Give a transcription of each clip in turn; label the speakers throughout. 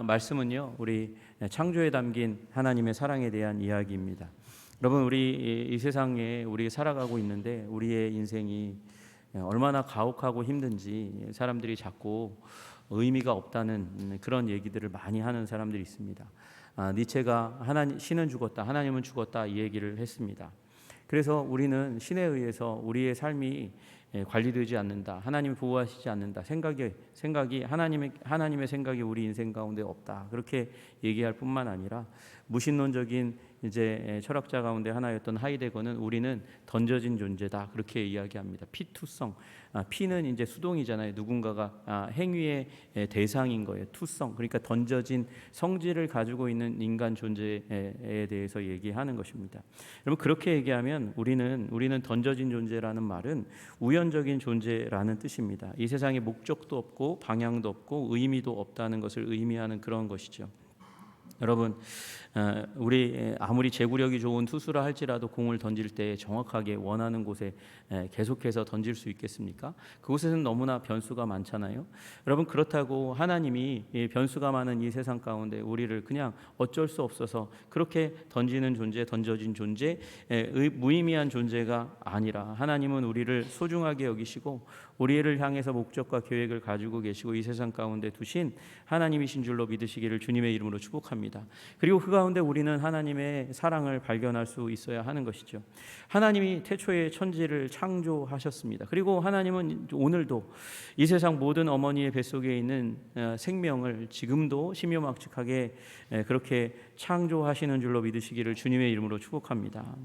Speaker 1: 말씀은요, 우리 창조에 담긴 하나님의 사랑에 대한 이야기입니다. 여러분, 우리 이 세상에 우리 살아가고 있는데 우리의 인생이 얼마나 가혹하고 힘든지 사람들이 자꾸 의미가 없다는 그런 얘기들을 많이 하는 사람들이 있습니다. 니체가 신은 죽었다, 하나님은 죽었다 이 얘기를 했습니다. 그래서 우리는 신에 의해서 우리의 삶이 관리되지 않는다, 하나님이 보호하시지 않는다, 생각이 하나님의 생각이 우리 인생 가운데 없다, 그렇게 얘기할 뿐만 아니라 무신론적인 이제 철학자 가운데 하나였던 하이데거는 우리는 던져진 존재다, 그렇게 이야기합니다. 피투성, 피는 이제 수동이잖아요. 누군가가 행위의 대상인 거예요. 투성, 그러니까 던져진 성질을 가지고 있는 인간 존재에 대해서 얘기하는 것입니다. 여러분, 그렇게 얘기하면 우리는 던져진 존재라는 말은 우연적인 존재라는 뜻입니다. 이 세상에 목적도 없고 방향도 없고 의미도 없다는 것을 의미하는 그런 것이죠. 여러분, 우리 아무리 제구력이 좋은 투수라 할지라도 공을 던질 때 정확하게 원하는 곳에 계속해서 던질 수 있겠습니까? 그곳에는 너무나 변수가 많잖아요. 여러분, 그렇다고 하나님이 변수가 많은 이 세상 가운데 우리를 그냥 어쩔 수 없어서 그렇게 던져진 존재, 무의미한 존재가 아니라 하나님은 우리를 소중하게 여기시고 우리를 향해서 목적과 계획을 가지고 계시고 이 세상 가운데 두신 하나님이신 줄로 믿으시기를 주님의 이름으로 축복합니다. 그리고 그 가운데 우리는 하나님의 사랑을 발견할 수 있어야 하는 것이죠. 하나님이 태초에 천지를 창조하셨습니다. 그리고 하나님은 오늘도 이 세상 모든 어머니의 뱃속에 있는 생명을 지금도 신묘막측하게 그렇게 창조하시는 줄로 믿으시기를 주님의 이름으로 축복합니다.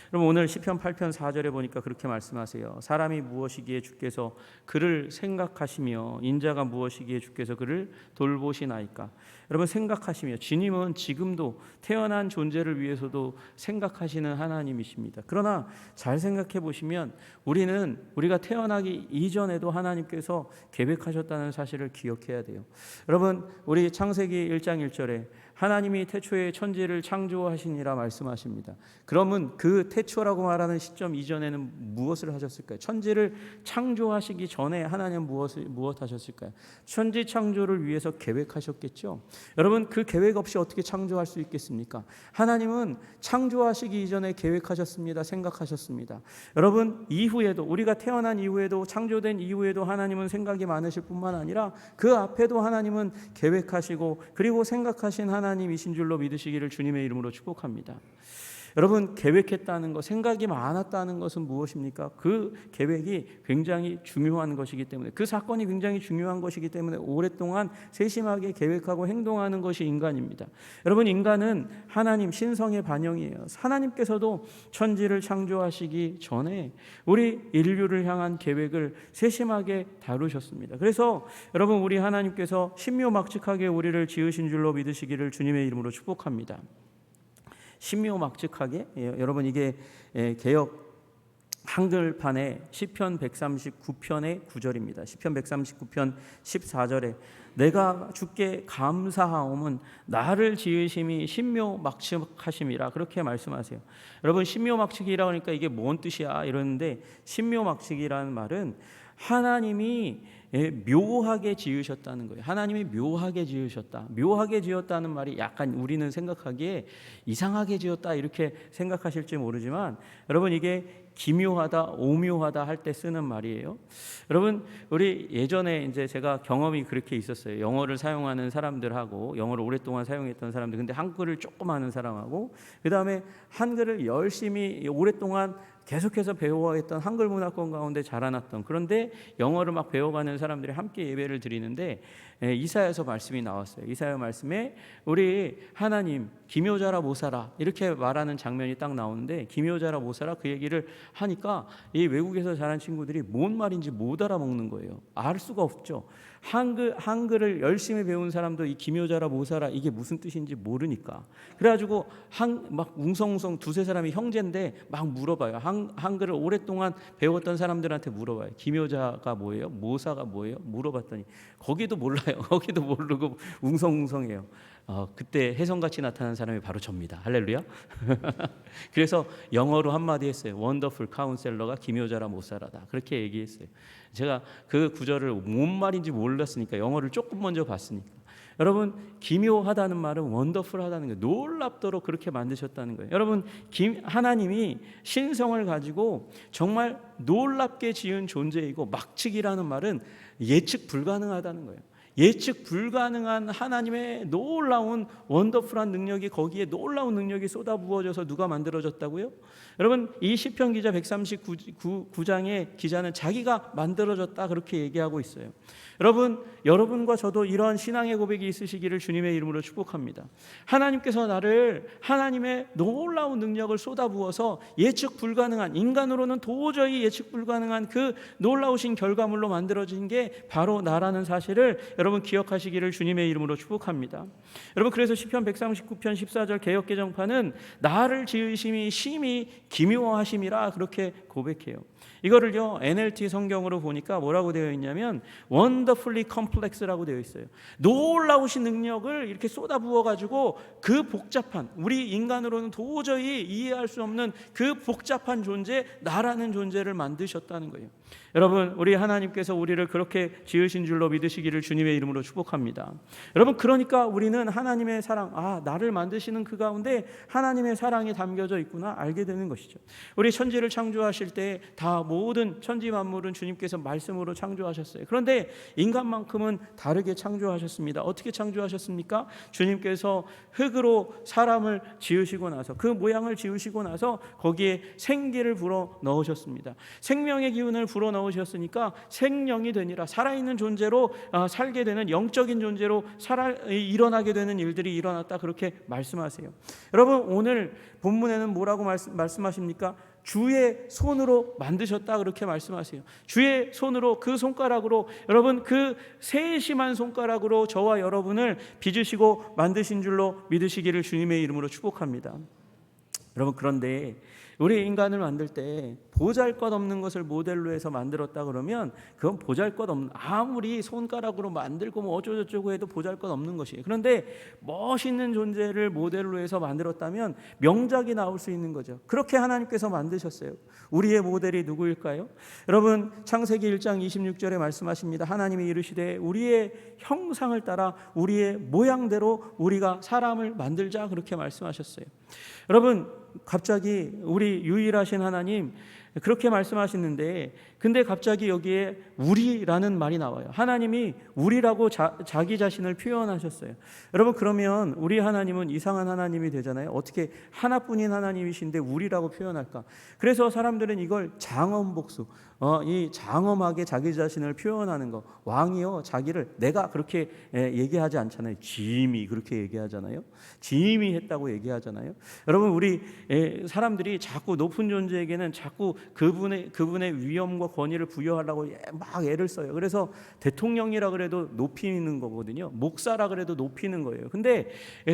Speaker 1: 그럼 오늘 시편 8편 4절에 보니까 그렇게 말씀하세요. 사람이 무엇이기에 주께서 그를 생각하시며 인자가 무엇이기에 주께서 그를 돌보시나이까. 여러분, 생각하시며, 주님은 지금도 태어난 존재를 위해서도 생각하시는 하나님이십니다. 그러나 잘 생각해 보시면 우리가 태어나기 이전에도 하나님께서 계획하셨다는 사실을 기억해야 돼요. 여러분, 우리 창세기 1장 1절에 하나님이 태초에 천지를 창조하시니라 말씀하십니다. 그러면 그 태초라고 말하는 시점 이전에는 무엇을 하셨을까요? 천지를 창조하시기 전에 하나님은 무엇 하셨을까요? 천지 창조를 위해서 계획하셨겠죠. 여러분, 그 계획 없이 어떻게 창조할 수 있겠습니까? 하나님은 창조하시기 이전에 계획하셨습니다. 생각하셨습니다. 여러분, 이후에도, 우리가 태어난 이후에도, 창조된 이후에도 하나님은 생각이 많으실 뿐만 아니라 그 앞에도 하나님은 계획하시고 그리고 생각하신 하나님이신 줄로 믿으시기를 주님의 이름으로 축복합니다. 여러분, 계획했다는 것, 생각이 많았다는 것은 무엇입니까? 그 계획이 굉장히 중요한 것이기 때문에, 그 사건이 굉장히 중요한 것이기 때문에 오랫동안 세심하게 계획하고 행동하는 것이 인간입니다. 여러분, 인간은 하나님 신성의 반영이에요. 하나님께서도 천지를 창조하시기 전에 우리 인류를 향한 계획을 세심하게 다루셨습니다. 그래서 여러분, 우리 하나님께서 신묘막측하게 우리를 지으신 줄로 믿으시기를 주님의 이름으로 축복합니다. 신묘막측하게, 여러분, 이게 개역 한글판의 시편 139편의 9절입니다. 시편 139편 14절에 내가 주께 감사하옴은 나를 지으심이 신묘막측하심이라, 그렇게 말씀하세요. 여러분, 신묘막측이라 그러니까 이게 뭔 뜻이야 이러는데, 신묘막측이라는 말은 하나님이 묘하게 지으셨다는 거예요. 하나님이 묘하게 지으셨다. 묘하게 지었다는 말이 약간 우리는 생각하기에 이상하게 지었다 이렇게 생각하실지 모르지만, 여러분, 이게 기묘하다, 오묘하다 할 때 쓰는 말이에요. 여러분, 우리 예전에 이제 제가 경험이 그렇게 있었어요. 영어를 사용하는 사람들하고, 영어를 오랫동안 사용했던 사람들, 근데 한글을 조금 아는 사람하고, 그 다음에 한글을 열심히 오랫동안 계속해서 배워했던 한글 문화권 가운데 자라났던, 그런데 영어를 막 배워가는 사람들이 함께 예배를 드리는데 이사야서 말씀이 나왔어요. 이사야 말씀에 우리 하나님 기묘자라 모사라 이렇게 말하는 장면이 딱 나오는데, 기묘자라 모사라 그 얘기를 하니까 이 외국에서 자란 친구들이 뭔 말인지 못 알아먹는 거예요. 알 수가 없죠. 한글을 열심히 배운 사람도 이 기묘자라 모사라 이게 무슨 뜻인지 모르니까, 그래가지고 막 웅성웅성 두세 사람이 형제인데 막 물어봐요. 한글을 오랫동안 배웠던 사람들한테 물어봐요. 기묘자가 뭐예요? 모사가 뭐예요? 물어봤더니 거기도 몰라요. 거기도 모르고 웅성웅성해요. 그때 혜성같이 나타난 사람이 바로 접니다. 할렐루야. 그래서 영어로 한마디 했어요. 원더풀 카운셀러가 기묘자라 모사라다, 그렇게 얘기했어요. 제가 그 구절을 뭔 말인지 몰랐으니까, 영어를 조금 먼저 봤으니까. 여러분, 기묘하다는 말은 원더풀하다는 거예요. 놀랍도록 그렇게 만드셨다는 거예요. 여러분, 하나님이 신성을 가지고 정말 놀랍게 지은 존재이고, 막측이라는 말은 예측 불가능하다는 거예요. 예측 불가능한 하나님의 놀라운 원더풀한 능력이, 거기에 놀라운 능력이 쏟아부어져서 누가 만들어졌다고요? 여러분, 이 시편 기자 139장의 기자는 자기가 만들어졌다 그렇게 얘기하고 있어요. 여러분과 저도 이러한 신앙의 고백이 있으시기를 주님의 이름으로 축복합니다. 하나님께서 나를 하나님의 놀라운 능력을 쏟아부어서 예측 불가능한, 인간으로는 도저히 예측 불가능한 그 놀라우신 결과물로 만들어진 게 바로 나라는 사실을 여러분 기억하시기를 주님의 이름으로 축복합니다. 여러분, 그래서 시편 139편 14절 개역개정판은 나를 지으심이 심히 기묘하심이라 그렇게 고백해요. 이거를요 NLT 성경으로 보니까 뭐라고 되어 있냐면 wonderfully complex라고 되어 있어요. 놀라우신 능력을 이렇게 쏟아부어 가지고 그 복잡한, 우리 인간으로는 도저히 이해할 수 없는 그 복잡한 존재, 나라는 존재를 만드셨다는 거예요. 여러분, 우리 하나님께서 우리를 그렇게 지으신 줄로 믿으시기를 주님의 이름으로 축복합니다. 여러분, 그러니까 우리는 하나님의 사랑, 나를 만드시는 그 가운데 하나님의 사랑이 담겨져 있구나 알게 되는 것이죠. 우리 천지를 창조하실 때 다 모든 천지 만물은 주님께서 말씀으로 창조하셨어요. 그런데 인간만큼은 다르게 창조하셨습니다. 어떻게 창조하셨습니까? 주님께서 흙으로 사람을 지으시고 나서, 그 모양을 지으시고 나서 거기에 생기를 불어 넣으셨습니다. 생명의 기운을 불어 넣으셨으니까 생령이 되니라, 살아있는 존재로 살게 되는, 영적인 존재로 일어나게 되는 일들이 일어났다 그렇게 말씀하세요. 여러분, 오늘 본문에는 뭐라고 말씀하십니까? 주의 손으로 만드셨다 그렇게 말씀하세요. 주의 손으로, 그 손가락으로, 여러분 그 세심한 손가락으로 저와 여러분을 빚으시고 만드신 줄로 믿으시기를 주님의 이름으로 축복합니다. 여러분, 그런데 우리 인간을 만들 때 보잘것없는 것을 모델로 해서 만들었다 그러면 그건 보잘것없는, 아무리 손가락으로 만들고 뭐 어쩌고저쩌고 해도 보잘것없는 것이에요. 그런데 멋있는 존재를 모델로 해서 만들었다면 명작이 나올 수 있는 거죠. 그렇게 하나님께서 만드셨어요. 우리의 모델이 누구일까요? 여러분, 창세기 1장 26절에 말씀하십니다. 하나님이 이르시되 우리의 형상을 따라 우리의 모양대로 우리가 사람을 만들자 그렇게 말씀하셨어요. 여러분, 갑자기 우리 유일하신 하나님 그렇게 말씀하시는데, 근데 갑자기 여기에 우리라는 말이 나와요. 하나님이 우리라고 자기 자신을 표현하셨어요. 여러분, 그러면 우리 하나님은 이상한 하나님이 되잖아요. 어떻게 하나뿐인 하나님이신데 우리라고 표현할까? 그래서 사람들은 이걸 장엄복수, 이 장엄하게 자기 자신을 표현하는 거, 왕이요 자기를, 내가 그렇게 얘기하지 않잖아요. 짐이 그렇게 얘기하잖아요. 짐이 했다고 얘기하잖아요. 여러분, 우리 사람들이 자꾸 높은 존재에게는 자꾸 그분의 위엄과 권위를 부여하려고 막 애를 써요. 그래서 대통령이라 그래도 높이는 거거든요. 목사라 그래도 높이는 거예요. 근데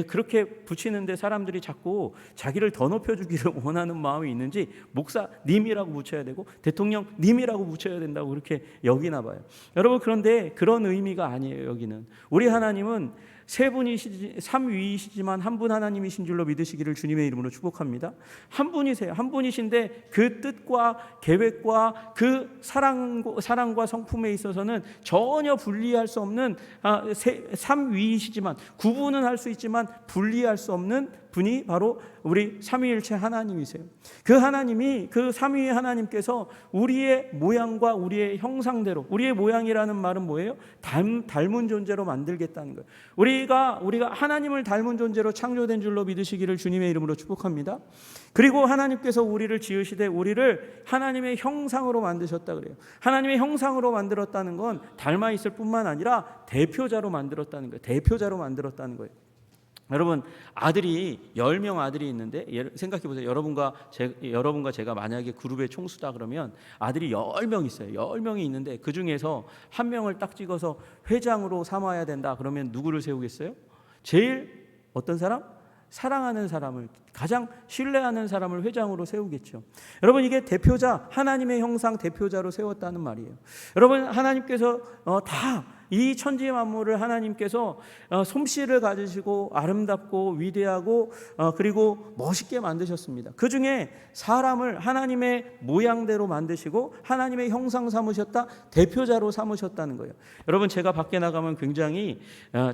Speaker 1: 그렇게 붙이는데 사람들이 자꾸 자기를 더 높여주기를 원하는 마음이 있는지 목사님이라고 붙여야 되고 대통령님이라고 붙여야 된다고 그렇게 여기나 봐요. 여러분, 그런데 그런 의미가 아니에요. 여기는 우리 하나님은 삼위이시지만 한 분 하나님이신 줄로 믿으시기를 주님의 이름으로 축복합니다. 한 분이세요. 한 분이신데 그 뜻과 계획과 그 사랑과 성품에 있어서는 전혀 분리할 수 없는, 삼위이시지만 구분은 할 수 있지만 분리할 수 없는 분이 바로 우리 삼위일체 하나님이세요. 그 하나님이, 그 삼위의 하나님께서 우리의 모양과 우리의 형상대로, 우리의 모양이라는 말은 뭐예요? 닮은 존재로 만들겠다는 거예요. 우리가 하나님을 닮은 존재로 창조된 줄로 믿으시기를 주님의 이름으로 축복합니다. 그리고 하나님께서 우리를 지으시되 우리를 하나님의 형상으로 만드셨다 그래요. 하나님의 형상으로 만들었다는 건 닮아 있을 뿐만 아니라 대표자로 만들었다는 거예요. 대표자로 만들었다는 거예요. 여러분, 아들이 10명 아들이 있는데 생각해 보세요. 여러분과 제가 만약에 그룹의 총수다 그러면 아들이 10명 있어요. 10명이 있는데 그 중에서 한 명을 딱 찍어서 회장으로 삼아야 된다 그러면 누구를 세우겠어요? 제일 어떤 사람? 사랑하는 사람을, 가장 신뢰하는 사람을 회장으로 세우겠죠. 여러분, 이게 대표자, 하나님의 형상 대표자로 세웠다는 말이에요. 여러분, 하나님께서 다 이 천지 만물을 하나님께서 솜씨를 가지시고 아름답고 위대하고 그리고 멋있게 만드셨습니다. 그 중에 사람을 하나님의 모양대로 만드시고 하나님의 형상 삼으셨다, 대표자로 삼으셨다는 거예요. 여러분, 제가 밖에 나가면 굉장히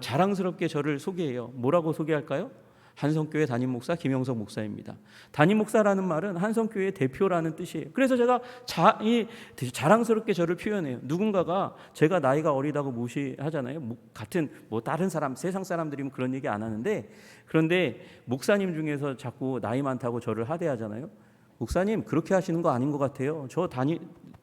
Speaker 1: 자랑스럽게 저를 소개해요. 뭐라고 소개할까요? 한성교회 담임 목사 김영석 목사입니다. 담임 목사라는 말은 한성교회의 대표라는 뜻이에요. 그래서 제가 자랑스럽게 저를 표현해요. 누군가가 제가 나이가 어리다고 무시하잖아요. 같은 다른 사람, 세상 사람들이면 그런 얘기 안 하는데, 그런데 목사님 중에서 자꾸 나이 많다고 저를 하대하잖아요. 목사님 그렇게 하시는 거 아닌 것 같아요. 저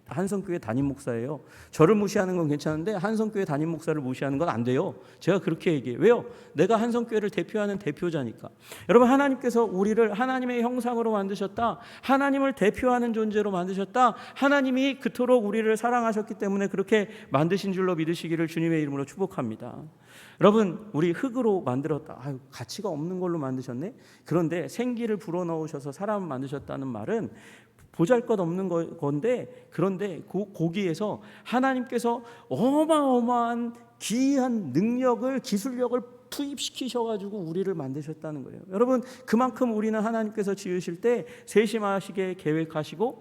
Speaker 1: 한성교회 담임 목사예요. 저를 무시하는 건 괜찮은데 한성교회 담임 목사를 무시하는 건 안 돼요. 제가 그렇게 얘기해요. 왜요? 내가 한성교회를 대표하는 대표자니까. 여러분, 하나님께서 우리를 하나님의 형상으로 만드셨다, 하나님을 대표하는 존재로 만드셨다, 하나님이 그토록 우리를 사랑하셨기 때문에 그렇게 만드신 줄로 믿으시기를 주님의 이름으로 축복합니다. 여러분, 우리 흙으로 만들었다, 가치가 없는 걸로 만드셨네. 그런데 생기를 불어넣으셔서 사람을 만드셨다는 말은 보잘것없는 건데, 그런데 거기에서 하나님께서 어마어마한 기이한 능력을, 기술력을 투입시키셔가지고 우리를 만드셨다는 거예요. 여러분, 그만큼 우리는 하나님께서 지으실 때 세심하시게 계획하시고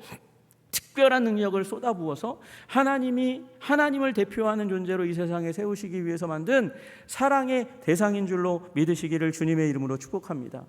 Speaker 1: 특별한 능력을 쏟아부어서 하나님을 대표하는 존재로 이 세상에 세우시기 위해서 만든 사랑의 대상인 줄로 믿으시기를 주님의 이름으로 축복합니다.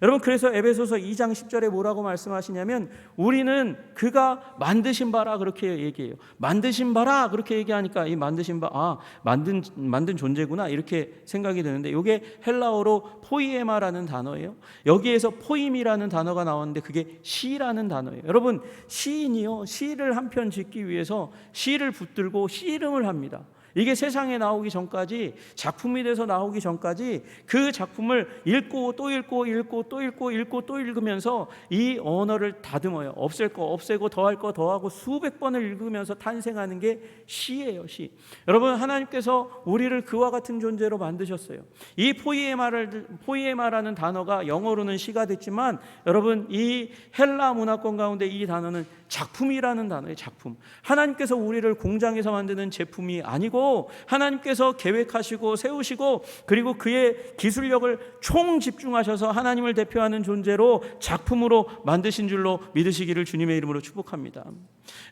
Speaker 1: 여러분, 그래서 에베소서 2장 10절에 뭐라고 말씀하시냐면, 우리는 그가 만드신 바라 그렇게 얘기해요. 만드신 바라 그렇게 얘기하니까 이 만드신 바, 만든 존재구나 이렇게 생각이 드는데, 이게 헬라어로 포이에마라는 단어예요. 여기에서 포임이라는 단어가 나왔는데 그게 시라는 단어예요. 여러분, 시인이요, 시를 한 편 짓기 위해서 시를 붙들고 씨름을 합니다. 이게 세상에 나오기 전까지, 작품이 돼서 나오기 전까지 그 작품을 읽고 또 읽고 읽고 또 읽고 읽고 또 읽으면서 이 언어를 다듬어요. 없앨 거 없애고 더할 거 더하고 수백 번을 읽으면서 탄생하는 게 시예요, 시. 여러분, 하나님께서 우리를 그와 같은 존재로 만드셨어요. 이 포이에마라는 단어가 영어로는 시가 됐지만, 여러분, 이 헬라 문화권 가운데 이 단어는 작품이라는 단어예요. 작품. 하나님께서 우리를 공장에서 만드는 제품이 아니고 하나님께서 계획하시고 세우시고 그리고 그의 기술력을 총 집중하셔서 하나님을 대표하는 존재로 작품으로 만드신 줄로 믿으시기를 주님의 이름으로 축복합니다.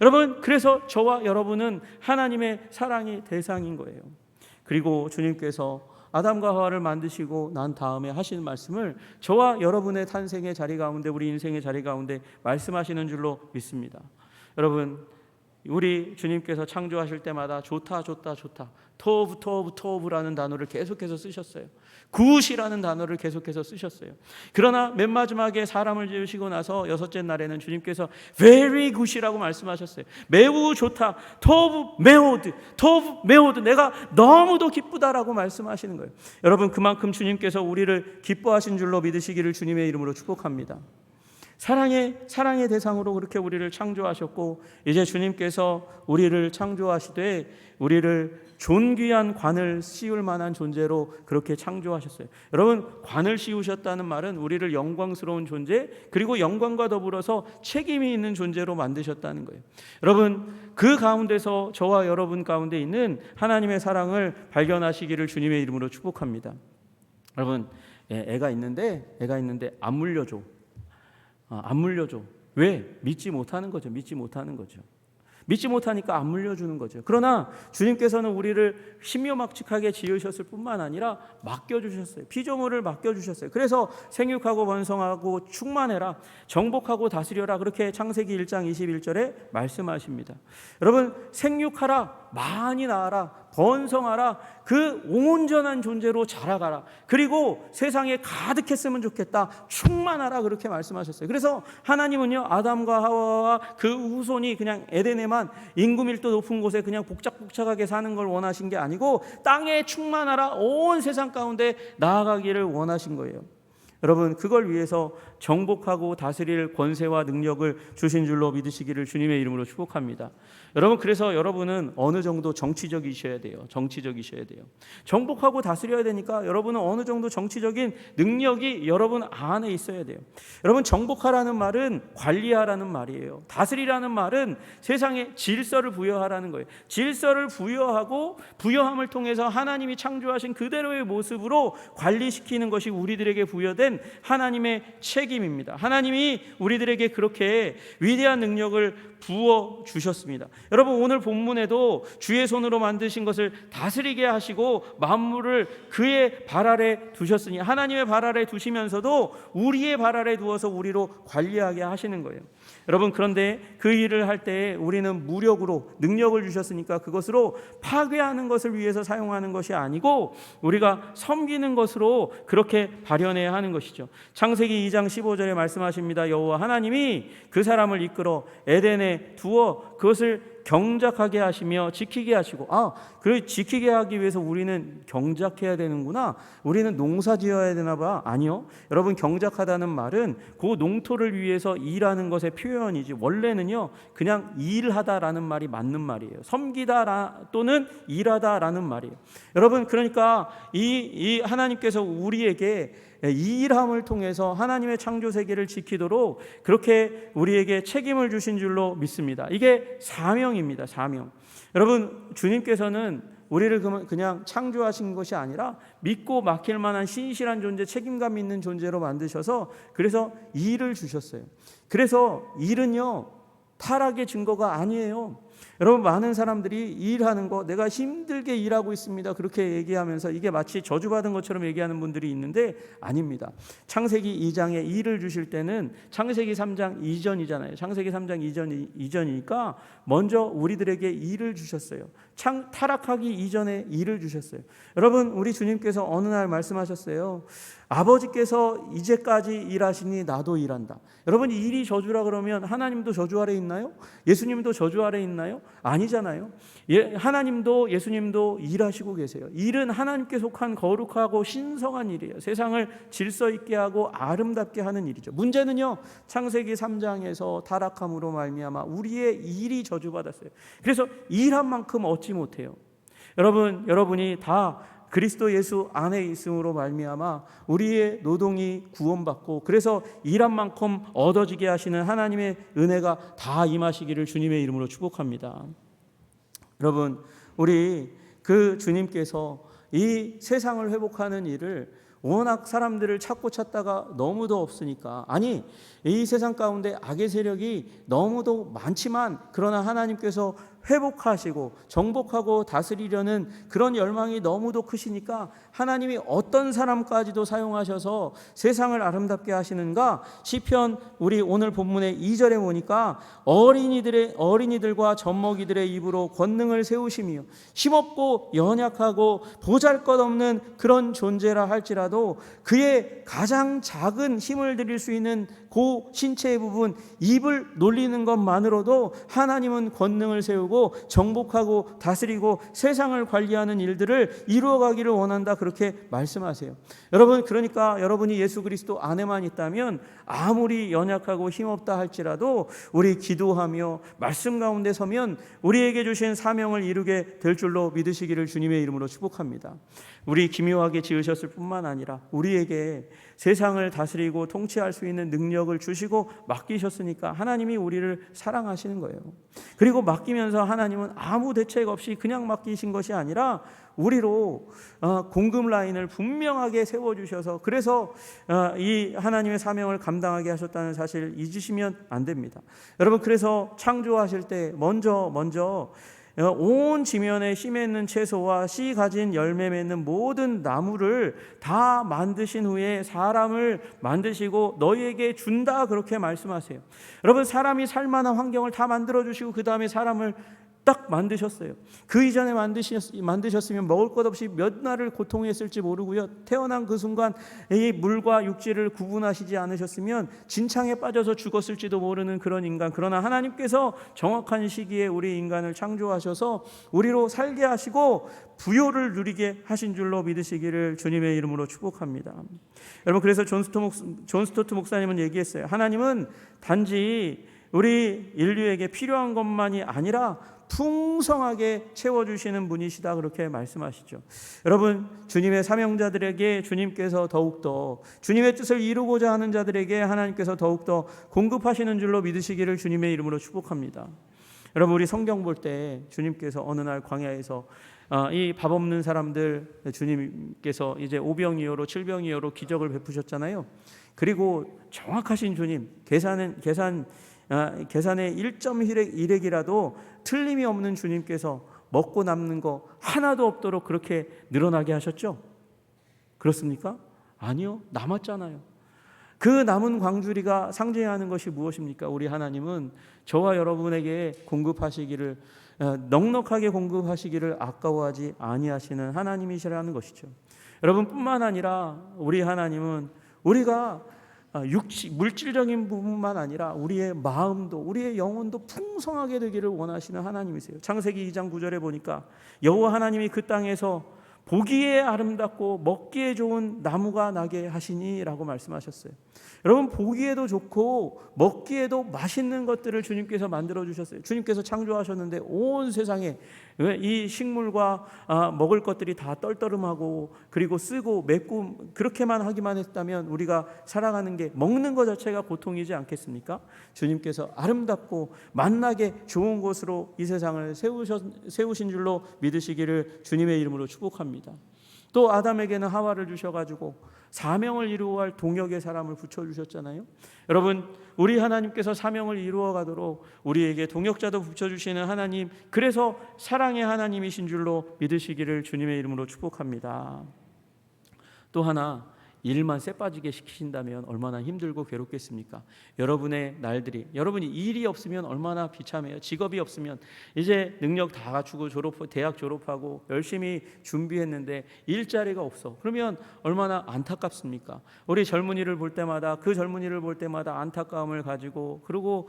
Speaker 1: 여러분, 그래서 저와 여러분은 하나님의 사랑의 대상인 거예요. 그리고 주님께서 아담과 하와를 만드시고 난 다음에 하시는 말씀을 저와 여러분의 탄생의 자리 가운데, 우리 인생의 자리 가운데 말씀하시는 줄로 믿습니다. 여러분, 우리 주님께서 창조하실 때마다 좋다 좋다 좋다, 토브라는 단어를 계속해서 쓰셨어요. 굿이라는 단어를 계속해서 쓰셨어요. 그러나 맨 마지막에 사람을 지으시고 나서 여섯째 날에는 주님께서 very good이라고 말씀하셨어요. 매우 좋다, 토브 메오드, 내가 너무도 기쁘다라고 말씀하시는 거예요. 여러분, 그만큼 주님께서 우리를 기뻐하신 줄로 믿으시기를 주님의 이름으로 축복합니다. 사랑의 대상으로 그렇게 우리를 창조하셨고, 이제 주님께서 우리를 창조하시되 우리를 존귀한 관을 씌울 만한 존재로 그렇게 창조하셨어요. 여러분, 관을 씌우셨다는 말은 우리를 영광스러운 존재, 그리고 영광과 더불어서 책임이 있는 존재로 만드셨다는 거예요. 여러분, 그 가운데서 저와 여러분 가운데 있는 하나님의 사랑을 발견하시기를 주님의 이름으로 축복합니다. 여러분, 애가 있는데 안 물려줘. 안 물려줘. 왜? 믿지 못하는 거죠. 믿지 못하니까 안 물려주는 거죠. 그러나 주님께서는 우리를 신묘막측하게 지으셨을 뿐만 아니라 맡겨주셨어요. 피조물을 맡겨주셨어요. 그래서 생육하고 번성하고 충만해라, 정복하고 다스려라, 그렇게 창세기 1장 21절에 말씀하십니다. 여러분, 생육하라, 많이 낳아라, 번성하라, 그 온전한 존재로 자라가라, 그리고 세상에 가득했으면 좋겠다, 충만하라, 그렇게 말씀하셨어요. 그래서 하나님은요, 아담과 하와와 그 후손이 그냥 에덴에만 인구 밀도 높은 곳에 그냥 복작복작하게 사는 걸 원하신 게 아니고 땅에 충만하라, 온 세상 가운데 나아가기를 원하신 거예요. 여러분 그걸 위해서 정복하고 다스릴 권세와 능력을 주신 줄로 믿으시기를 주님의 이름으로 축복합니다. 여러분 그래서 여러분은 어느 정도 정치적이셔야 돼요. 정치적이셔야 돼요. 정복하고 다스려야 되니까 여러분은 어느 정도 정치적인 능력이 여러분 안에 있어야 돼요. 여러분 정복하라는 말은 관리하라는 말이에요. 다스리라는 말은 세상에 질서를 부여하라는 거예요. 질서를 부여하고 부여함을 통해서 하나님이 창조하신 그대로의 모습으로 관리시키는 것이 우리들에게 부여된 하나님의 책임입니다. 하나님이 우리들에게 그렇게 위대한 능력을 부어 주셨습니다. 여러분 오늘 본문에도 주의 손으로 만드신 것을 다스리게 하시고 만물을 그의 발 아래 두셨으니 하나님의 발 아래 두시면서도 우리의 발 아래 두어서 우리로 관리하게 하시는 거예요. 여러분 그런데 그 일을 할 때 우리는 무력으로 능력을 주셨으니까 그것으로 파괴하는 것을 위해서 사용하는 것이 아니고 우리가 섬기는 것으로 그렇게 발현해야 하는 것이죠. 창세기 2장 15절에 말씀하십니다. 여호와 하나님이 그 사람을 이끌어 에덴에 두어 그것을 경작하게 하시며 지키게 하시고 그래 지키게 하기 위해서 우리는 경작해야 되는구나. 우리는 농사 지어야 되나 봐. 아니요. 여러분 경작하다는 말은 그 농토를 위해서 일하는 것의 표현이지 원래는요 그냥 일하다라는 말이 맞는 말이에요. 섬기다 또는 일하다라는 말이에요. 여러분 그러니까 이 하나님께서 우리에게 이 일함을 통해서 하나님의 창조 세계를 지키도록 그렇게 우리에게 책임을 주신 줄로 믿습니다. 이게 사명입니다. 사명. 여러분 주님께서는 우리를 그냥 창조하신 것이 아니라 믿고 맡길 만한 신실한 존재, 책임감 있는 존재로 만드셔서 그래서 일을 주셨어요. 그래서 일은요 타락의 증거가 아니에요. 여러분 많은 사람들이 일하는 거 내가 힘들게 일하고 있습니다 그렇게 얘기하면서 이게 마치 저주받은 것처럼 얘기하는 분들이 있는데 아닙니다. 창세기 2장에 일을 주실 때는 창세기 3장 이전이잖아요. 창세기 3장 이전이니까 먼저 우리들에게 일을 주셨어요. 타락하기 이전에 일을 주셨어요. 여러분 우리 주님께서 어느 날 말씀하셨어요. 아버지께서 이제까지 일하시니 나도 일한다. 여러분 일이 저주라 그러면 하나님도 저주 아래 있나요? 예수님도 저주 아래 있나요? 아니잖아요. 하나님도 예수님도 일하시고 계세요. 일은 하나님께 속한 거룩하고 신성한 일이에요. 세상을 질서 있게 하고 아름답게 하는 일이죠. 문제는요 창세기 3장에서 타락함으로 말미암아 우리의 일이 저주받았어요. 그래서 일한 만큼 얻지 못해요. 여러분이 다 그리스도 예수 안에 있음으로 말미암아 우리의 노동이 구원받고 그래서 일한 만큼 얻어지게 하시는 하나님의 은혜가 다 임하시기를 주님의 이름으로 축복합니다. 여러분 우리 그 주님께서 이 세상을 회복하는 일을 워낙 사람들을 찾고 찾다가 너무도 없으니까 이 세상 가운데 악의 세력이 너무도 많지만 그러나 하나님께서 회복하시고 정복하고 다스리려는 그런 열망이 너무도 크시니까 하나님이 어떤 사람까지도 사용하셔서 세상을 아름답게 하시는가? 시편 우리 오늘 본문의 2절에 보니까 어린이들과 젖먹이들의 입으로 권능을 세우시며 힘없고 연약하고 보잘것없는 그런 존재라 할지라도 그의 가장 작은 힘을 드릴 수 있는 그 신체의 부분 입을 놀리는 것만으로도 하나님은 권능을 세우고 정복하고 다스리고 세상을 관리하는 일들을 이루어가기를 원한다 그렇게 말씀하세요. 여러분 그러니까 여러분이 예수 그리스도 안에만 있다면 아무리 연약하고 힘없다 할지라도 우리 기도하며 말씀 가운데 서면 우리에게 주신 사명을 이루게 될 줄로 믿으시기를 주님의 이름으로 축복합니다. 우리 기묘하게 지으셨을 뿐만 아니라 우리에게 세상을 다스리고 통치할 수 있는 능력을 주시고 맡기셨으니까 하나님이 우리를 사랑하시는 거예요. 그리고 맡기면서 하나님은 아무 대책 없이 그냥 맡기신 것이 아니라 우리로 공급 라인을 분명하게 세워주셔서 그래서 이 하나님의 사명을 감당하게 하셨다는 사실을 잊으시면 안 됩니다. 여러분 그래서 창조하실 때 먼저 온 지면에 씨 맺는 채소와 씨 가진 열매 맺는 모든 나무를 다 만드신 후에 사람을 만드시고 너희에게 준다 그렇게 말씀하세요. 여러분 사람이 살만한 환경을 다 만들어 주시고 그 다음에 사람을 딱 만드셨어요. 그 이전에 만드셨으면 먹을 것 없이 몇 날을 고통했을지 모르고요. 태어난 그 순간 이 물과 육지를 구분하시지 않으셨으면 진창에 빠져서 죽었을지도 모르는 그런 인간. 그러나 하나님께서 정확한 시기에 우리 인간을 창조하셔서 우리로 살게 하시고 부요를 누리게 하신 줄로 믿으시기를 주님의 이름으로 축복합니다. 여러분, 그래서 존 스토트 목사님은 얘기했어요. 하나님은 단지 우리 인류에게 필요한 것만이 아니라 풍성하게 채워주시는 분이시다, 그렇게 말씀하시죠. 여러분, 주님의 사명자들에게 주님께서 더욱더, 주님의 뜻을 이루고자 하는 자들에게 하나님께서 더욱더 공급하시는 줄로 믿으시기를 주님의 이름으로 축복합니다. 여러분, 우리 성경 볼 때 주님께서 어느 날 광야에서 이 밥 없는 사람들, 주님께서 이제 오병이어로 칠병이어로 기적을 베푸셨잖아요. 그리고 정확하신 주님, 계산의 1.1핵이라도 틀림이 없는 주님께서 먹고 남는 거 하나도 없도록 그렇게 늘어나게 하셨죠? 그렇습니까? 아니요, 남았잖아요. 그 남은 광주리가 상징하는 것이 무엇입니까? 우리 하나님은 저와 여러분에게 공급하시기를, 넉넉하게 공급하시기를 아까워하지 아니하시는 하나님이시라는 것이죠. 여러분뿐만 아니라 우리 하나님은 우리가 물질적인 부분만 아니라 우리의 마음도, 우리의 영혼도 풍성하게 되기를 원하시는 하나님이세요. 창세기 2장 9절에 보니까 여호와 하나님이 그 땅에서 보기에 아름답고 먹기에 좋은 나무가 나게 하시니 라고 말씀하셨어요. 여러분, 보기에도 좋고 먹기에도 맛있는 것들을 주님께서 만들어 주셨어요. 주님께서 창조하셨는데 온 세상에 이 식물과 먹을 것들이 다 떨떠름하고 그리고 쓰고 맵고 그렇게만 하기만 했다면 우리가 살아가는 게, 먹는 것 자체가 고통이지 않겠습니까? 주님께서 아름답고 맛나게 좋은 곳으로 이 세상을 세우신 줄로 믿으시기를 주님의 이름으로 축복합니다. 또 아담에게는 하와를 주셔가지고 사명을 이루어갈 동역의 사람을 붙여주셨잖아요. 여러분, 우리 하나님께서 사명을 이루어가도록 우리에게 동역자도 붙여주시는 하나님, 그래서 사랑의 하나님이신 줄로 믿으시기를 주님의 이름으로 축복합니다. 또 하나, 일만 쎄빠지게 시키신다면 얼마나 힘들고 괴롭겠습니까? 여러분의 날들이, 여러분이 일이 없으면 얼마나 비참해요. 직업이 없으면, 이제 능력 다 갖추고 대학 졸업하고 열심히 준비했는데 일자리가 없어. 그러면 얼마나 안타깝습니까? 우리 젊은이를 볼 때마다, 그 젊은이를 볼 때마다 안타까움을 가지고, 그리고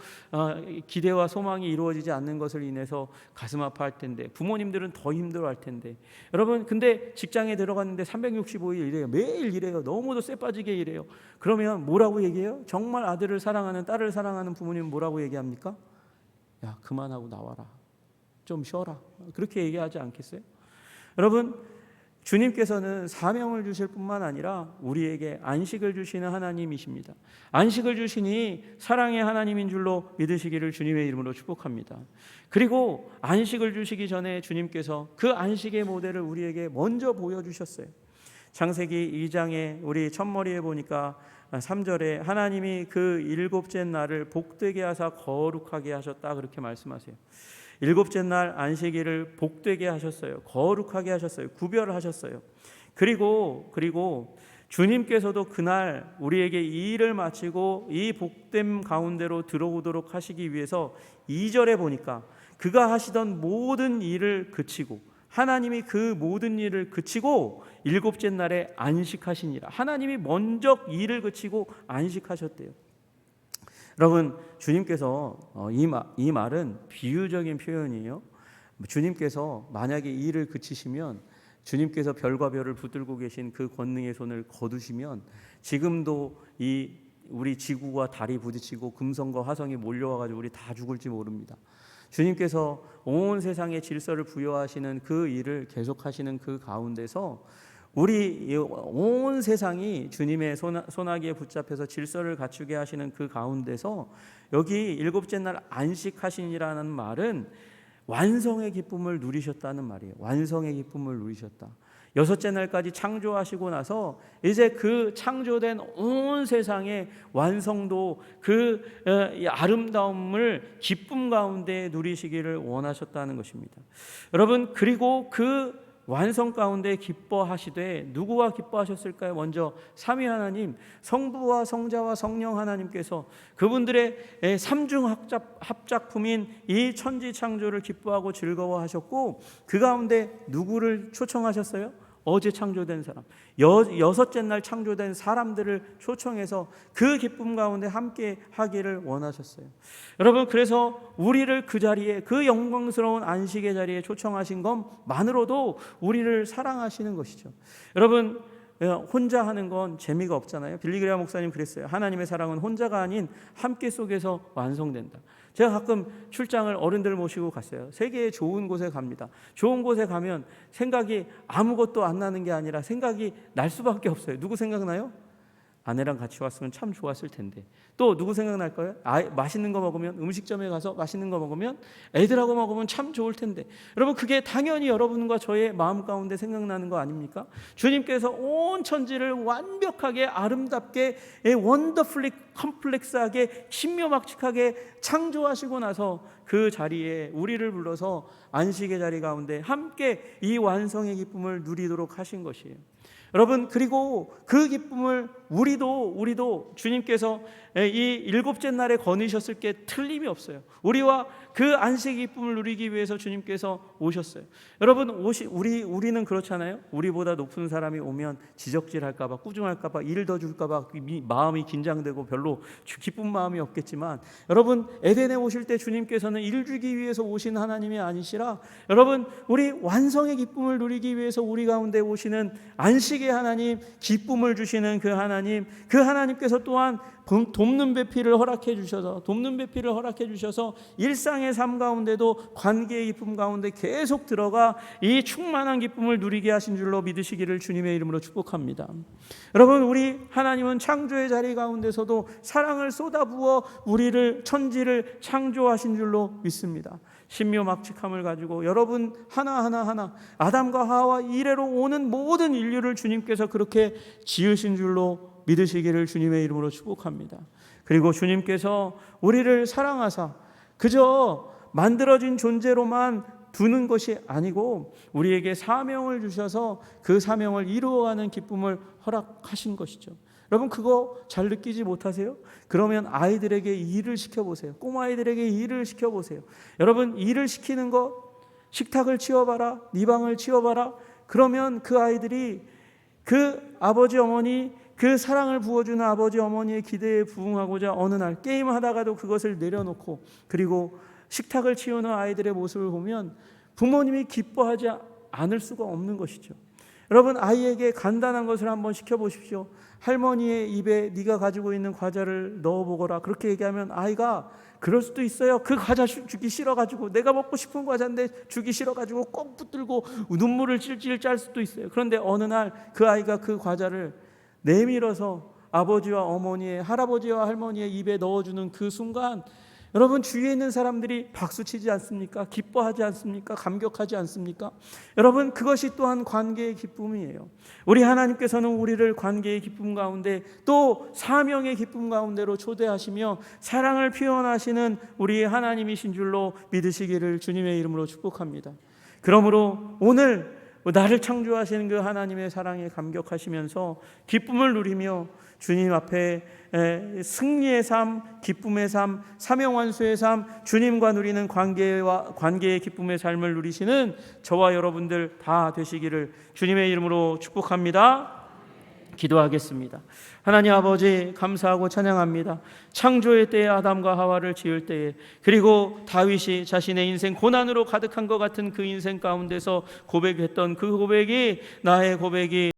Speaker 1: 기대와 소망이 이루어지지 않는 것을 인해서 가슴 아파할 텐데, 부모님들은 더 힘들어할 텐데. 여러분, 근데 직장에 들어갔는데 365일 일해요. 매일 일해요. 너무도 쎄빠지게 일해요. 그러면 뭐라고 얘기해요? 정말 아들을 사랑하는, 딸을 사랑하는 부모님은 뭐라고 얘기합니까? 야, 그만하고 나와라, 좀 쉬어라, 그렇게 얘기하지 않겠어요? 여러분, 주님께서는 사명을 주실 뿐만 아니라 우리에게 안식을 주시는 하나님이십니다. 안식을 주시니 사랑의 하나님인 줄로 믿으시기를 주님의 이름으로 축복합니다. 그리고 안식을 주시기 전에 주님께서 그 안식의 모델을 우리에게 먼저 보여주셨어요. 창세기 2장에 우리 첫머리에 보니까 3절에 하나님이 그 일곱째 날을 복되게 하사 거룩하게 하셨다, 그렇게 말씀하세요. 일곱째 날 안식일을 복되게 하셨어요. 거룩하게 하셨어요. 구별하셨어요. 그리고 주님께서도 그날 우리에게 이 일을 마치고 이 복됨 가운데로 들어오도록 하시기 위해서 2절에 보니까 그가 하시던 모든 일을 그치고, 하나님이 그 모든 일을 그치고 일곱째 날에 안식하시니라. 하나님이 먼저 일을 그치고 안식하셨대요. 여러분, 주님께서 이 말은 비유적인 표현이에요. 주님께서 만약에 일을 그치시면, 주님께서 별과 별을 붙들고 계신 그 권능의 손을 거두시면 지금도 우리 지구와 달이 부딪히고 금성과 화성이 몰려와가지고 우리 다 죽을지 모릅니다. 주님께서 온 세상에 질서를 부여하시는 그 일을 계속하시는 그 가운데서 우리 온 세상이 주님의 손아귀에 붙잡혀서 질서를 갖추게 하시는 그 가운데서 여기 일곱째 날 안식하시니라는 말은 완성의 기쁨을 누리셨다는 말이에요. 완성의 기쁨을 누리셨다. 여섯째 날까지 창조하시고 나서 이제 그 창조된 온 세상의 완성도, 그 아름다움을 기쁨 가운데 누리시기를 원하셨다는 것입니다. 여러분, 그리고 그 완성 가운데 기뻐하시되 누구와 기뻐하셨을까요? 먼저 삼위 하나님, 성부와 성자와 성령 하나님께서 그분들의 삼중 합작품인 이 천지 창조를 기뻐하고 즐거워하셨고, 그 가운데 누구를 초청하셨어요? 어제 창조된 사람, 여섯째 날 창조된 사람들을 초청해서 그 기쁨 가운데 함께 하기를 원하셨어요. 여러분, 그래서 우리를 그 자리에, 그 영광스러운 안식의 자리에 초청하신 것만으로도 우리를 사랑하시는 것이죠. 여러분, 혼자 하는 건 재미가 없잖아요. 빌리 그레이엄 목사님 그랬어요. 하나님의 사랑은 혼자가 아닌 함께 속에서 완성된다. 제가 가끔 출장을 어른들 모시고 갔어요. 세계의 좋은 곳에 갑니다. 좋은 곳에 가면 생각이 아무것도 안 나는 게 아니라 생각이 날 수밖에 없어요. 누구 생각나요? 아내랑 같이 왔으면 참 좋았을 텐데. 또 누구 생각날까요? 맛있는 거 먹으면, 음식점에 가서 맛있는 거 먹으면 애들하고 먹으면 참 좋을 텐데. 여러분, 그게 당연히 여러분과 저의 마음 가운데 생각나는 거 아닙니까? 주님께서 온 천지를 완벽하게, 아름답게, 원더풀리 컴플렉스하게, 신묘막측하게 창조하시고 나서 그 자리에 우리를 불러서 안식의 자리 가운데 함께 이 완성의 기쁨을 누리도록 하신 것이에요. 여러분, 그리고 그 기쁨을 우리도 주님께서 이 일곱째 날에 거니셨을 게 틀림이 없어요. 우리와 그 안식의 기쁨을 누리기 위해서 주님께서 오셨어요. 여러분, 우리는 그렇잖아요. 우리보다 높은 사람이 오면 지적질할까 봐, 꾸중할까 봐, 일 더 줄까 봐 마음이 긴장되고 별로 기쁜 마음이 없겠지만, 여러분, 에덴에 오실 때 주님께서는 일 주기 위해서 오신 하나님이 아니시라, 여러분, 우리 완성의 기쁨을 누리기 위해서 우리 가운데 오시는 안식의 하나님, 기쁨을 주시는 그 하나님께서 또한 돕는 배필을 허락해 주셔서 일상의 삶 가운데도 관계의 기쁨 가운데 계속 들어가 이 충만한 기쁨을 누리게 하신 줄로 믿으시기를 주님의 이름으로 축복합니다. 여러분, 우리 하나님은 창조의 자리 가운데서도 사랑을 쏟아부어 우리를, 천지를 창조하신 줄로 믿습니다. 신묘막측함을 가지고 여러분 하나 아담과 하와 이래로 오는 모든 인류를 주님께서 그렇게 지으신 줄로 믿으시기를 주님의 이름으로 축복합니다. 그리고 주님께서 우리를 사랑하사 그저 만들어진 존재로만 두는 것이 아니고 우리에게 사명을 주셔서 그 사명을 이루어가는 기쁨을 허락하신 것이죠. 여러분, 그거 잘 느끼지 못하세요? 그러면 아이들에게 일을 시켜보세요. 꼬마아이들에게 일을 시켜보세요. 여러분, 일을 시키는 것, 식탁을 치워봐라, 네 방을 치워봐라. 그러면 그 아이들이 그 아버지 어머니, 그 사랑을 부어주는 아버지 어머니의 기대에 부응하고자 어느 날 게임하다가도 그것을 내려놓고, 그리고 식탁을 치우는 아이들의 모습을 보면 부모님이 기뻐하지 않을 수가 없는 것이죠. 여러분, 아이에게 간단한 것을 한번 시켜보십시오. 할머니의 입에 네가 가지고 있는 과자를 넣어보거라. 그렇게 얘기하면 아이가 그럴 수도 있어요. 그 과자 주기 싫어가지고, 내가 먹고 싶은 과자인데 주기 싫어가지고 꼭 붙들고 눈물을 찔찔 짤 수도 있어요. 그런데 어느 날 그 아이가 그 과자를 내밀어서 아버지와 어머니의, 할아버지와 할머니의 입에 넣어주는 그 순간, 여러분, 주위에 있는 사람들이 박수치지 않습니까? 기뻐하지 않습니까? 감격하지 않습니까? 여러분, 그것이 또한 관계의 기쁨이에요. 우리 하나님께서는 우리를 관계의 기쁨 가운데, 또 사명의 기쁨 가운데로 초대하시며 사랑을 표현하시는 우리 하나님이신 줄로 믿으시기를 주님의 이름으로 축복합니다. 그러므로 오늘 나를 창조하시는 그 하나님의 사랑에 감격하시면서 기쁨을 누리며 주님 앞에 승리의 삶, 기쁨의 삶, 사명완수의 삶, 주님과 누리는 관계의 기쁨의 삶을 누리시는 저와 여러분들 다 되시기를 주님의 이름으로 축복합니다. 기도하겠습니다. 하나님 아버지, 감사하고 찬양합니다. 창조의 때에 아담과 하와를 지을 때에, 그리고 다윗이 자신의 인생 고난으로 가득한 것 같은 그 인생 가운데서 고백했던 그 고백이, 나의 고백이